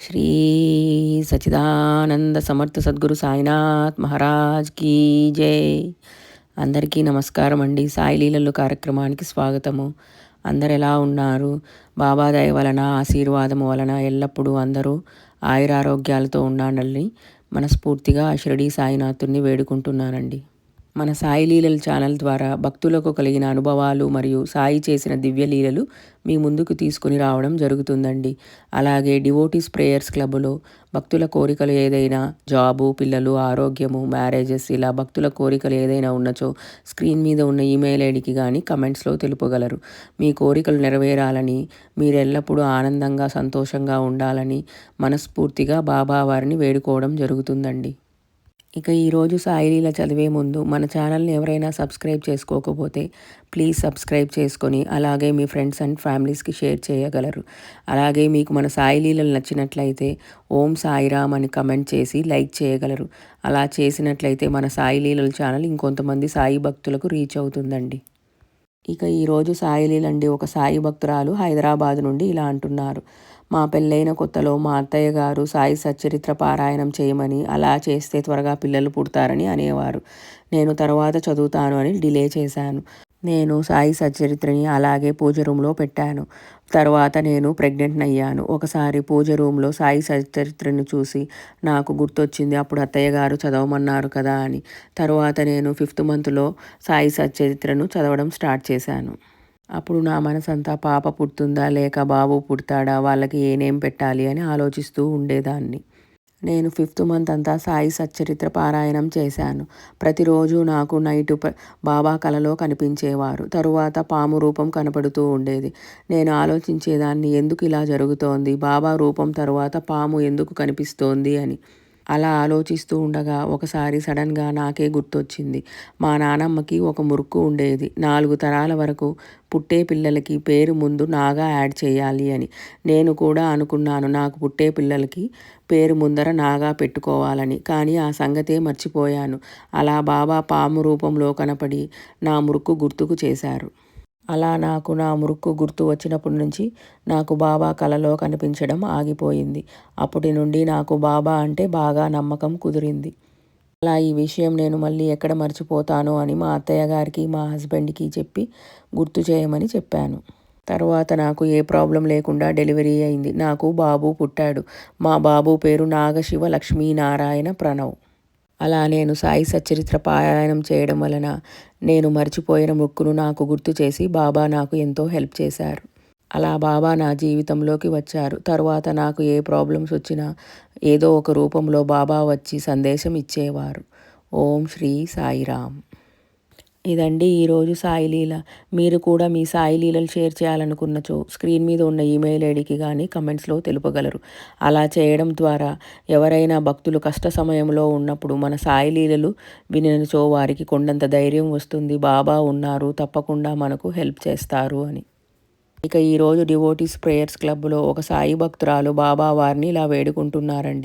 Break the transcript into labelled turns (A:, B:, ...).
A: శ్రీ సచిదానంద సమర్థ సద్గురు సాయినాథ్ మహారాజ్ కీ జై. అందరికీ నమస్కారం అండి. సాయి లీలలు కార్యక్రమానికి స్వాగతము. అందరు ఎలా ఉన్నారు? బాబా దయ వలన ఆశీర్వాదము వలన ఎల్లప్పుడూ అందరూ ఆయురారోగ్యాలతో ఉండాలని మనస్ఫూర్తిగా షిరిడీ సాయినాథుని వేడుకుంటున్నానండి. మన సాయి లీలలు ఛానల్ ద్వారా భక్తులకు కలిగిన అనుభవాలు మరియు సాయి చేసిన దివ్య లీలలు మీ ముందుకు తీసుకుని రావడం జరుగుతుందండి. అలాగే డివోటీస్ ప్రేయర్స్ క్లబ్లో భక్తుల కోరికలు ఏదైనా, జాబు, పిల్లలు, ఆరోగ్యము, మ్యారేజెస్, ఇలా భక్తుల కోరికలు ఏదైనా ఉన్నచో స్క్రీన్ మీద ఉన్న ఈమెయిల్ ఐడికి కానీ కమెంట్స్లో తెలుపగలరు. మీ కోరికలు నెరవేరాలని, మీరు ఎల్లప్పుడూ ఆనందంగా సంతోషంగా ఉండాలని మనస్ఫూర్తిగా బాబా వారిని వేడుకోవడం జరుగుతుందండి. ఇక ఈరోజు సాయి లీల చదివే ముందు మన ఛానల్ని ఎవరైనా సబ్స్క్రైబ్ చేసుకోకపోతే ప్లీజ్ సబ్స్క్రైబ్ చేసుకొని అలాగే మీ ఫ్రెండ్స్ అండ్ ఫ్యామిలీస్కి షేర్ చేయగలరు. అలాగే మీకు మన సాయి లీలలు నచ్చినట్లయితే ఓం సాయిరామ్ అని కమెంట్ చేసి లైక్ చేయగలరు. అలా చేసినట్లయితే మన సాయి లీలల ఛానల్ ఇంకొంతమంది సాయి భక్తులకు రీచ్ అవుతుందండి. ఇక ఈరోజు సాయి లీలండి. ఒక సాయి భక్తురాలు హైదరాబాద్ నుండి ఇలా అంటున్నారు. మా పెళ్ళైన కొత్తలో మా అత్తయ్య గారు సాయి సచ్చరిత్ర పారాయణం చేయమని, అలా చేస్తే త్వరగా పిల్లలు పుడతారని అనేవారు. నేను తర్వాత చదువుతాను అని డిలే చేశాను. నేను సాయి సచ్చరిత్రని అలాగే పూజ రూమ్లో పెట్టాను. తర్వాత నేను ప్రెగ్నెంట్ అయ్యాను. ఒకసారి పూజ రూమ్లో సాయి సచ్చరిత్రను చూసి నాకు గుర్తొచ్చింది, అప్పుడు అత్తయ్య గారు చదవమన్నారు కదా అని. తర్వాత నేను 5th మంత్లో సాయి సచ్చరిత్రను చదవడం స్టార్ట్ చేశాను. అప్పుడు నా మనసంతా పాప పుడుతుందా లేక బాబు పుడతాడా, వాళ్ళకి ఏ నేమ్ పెట్టాలి అని ఆలోచిస్తూ ఉండేదాన్ని. నేను 5th మంత్ అంతా సాయి సచ్చరిత్ర పారాయణం చేశాను. ప్రతిరోజు నాకు నైటు బాబా కలలో కనిపించేవారు. తరువాత పాము రూపం కనపడుతూ ఉండేది. నేను ఆలోచించేదాన్ని, ఎందుకు ఇలా జరుగుతోంది, బాబా రూపం తరువాత పాము ఎందుకు కనిపిస్తోంది అని. అలా ఆలోచిస్తూ ఉండగా ఒకసారి సడన్గా నాకే గుర్తొచ్చింది. మా నానమ్మకి ఒక మురుక్కు ఉండేది. 4 తరాల వరకు పుట్టే పిల్లలకి పేరు ముందు నాగా యాడ్ చేయాలి అని. నేను కూడా అనుకున్నాను నాకు పుట్టే పిల్లలకి పేరు ముందర నాగా పెట్టుకోవాలని. కానీ ఆ సంగతే మర్చిపోయాను. అలా బాబా పాము రూపంలో కనపడి నా మురుక్కు గుర్తుకు చేశారు. అలా నాకు నా మురుక్కు గుర్తు వచ్చినప్పటి నుంచి నాకు బాబా కలలో కనిపించడం ఆగిపోయింది. అప్పటి నుండి నాకు బాబా అంటే బాగా నమ్మకం కుదిరింది. అలా ఈ విషయం నేను మళ్ళీ ఎక్కడ మర్చిపోతానో అని మా అత్తయ్య గారికి, మా హస్బెండ్కి చెప్పి గుర్తు చేయమని చెప్పాను. తర్వాత నాకు ఏ ప్రాబ్లం లేకుండా డెలివరీ అయింది. నాకు బాబు పుట్టాడు. మా బాబు పేరు నాగశివ లక్ష్మీనారాయణ ప్రణవ్. అలా నేను సాయి సచ్చరిత్ర పారాయణం చేయడం వలన నేను మర్చిపోయిన మొక్కును నాకు గుర్తు చేసి బాబా నాకు ఎంతో హెల్ప్ చేశారు. అలా బాబా నా జీవితంలోకి వచ్చారు. తర్వాత నాకు ఏ ప్రాబ్లమ్స్ వచ్చినా ఏదో ఒక రూపంలో బాబా వచ్చి సందేశం ఇచ్చేవారు. ఓం శ్రీ సాయిరామ్. ఇదండి ఈరోజు సాయి లీల. మీరు కూడా మీ సాయి లీలలు షేర్ చేయాలనుకున్నచో స్క్రీన్ మీద ఉన్న ఈమెయిల్ ఐడికి కానీ కమెంట్స్లో తెలుపగలరు. అలా చేయడం ద్వారా ఎవరైనా భక్తులు కష్ట సమయంలో ఉన్నప్పుడు మన సాయి లీలలు వినినచో వారికి కొండంత ధైర్యం వస్తుంది, బాబా ఉన్నారు, తప్పకుండా మనకు హెల్ప్ చేస్తారు అని. ఇక ఈరోజు డివోటీస్ ప్రేయర్స్ క్లబ్లో ఒక సాయి భక్తురాలు బాబా వారిని ఇలా వేడుకుంటున్నారండి.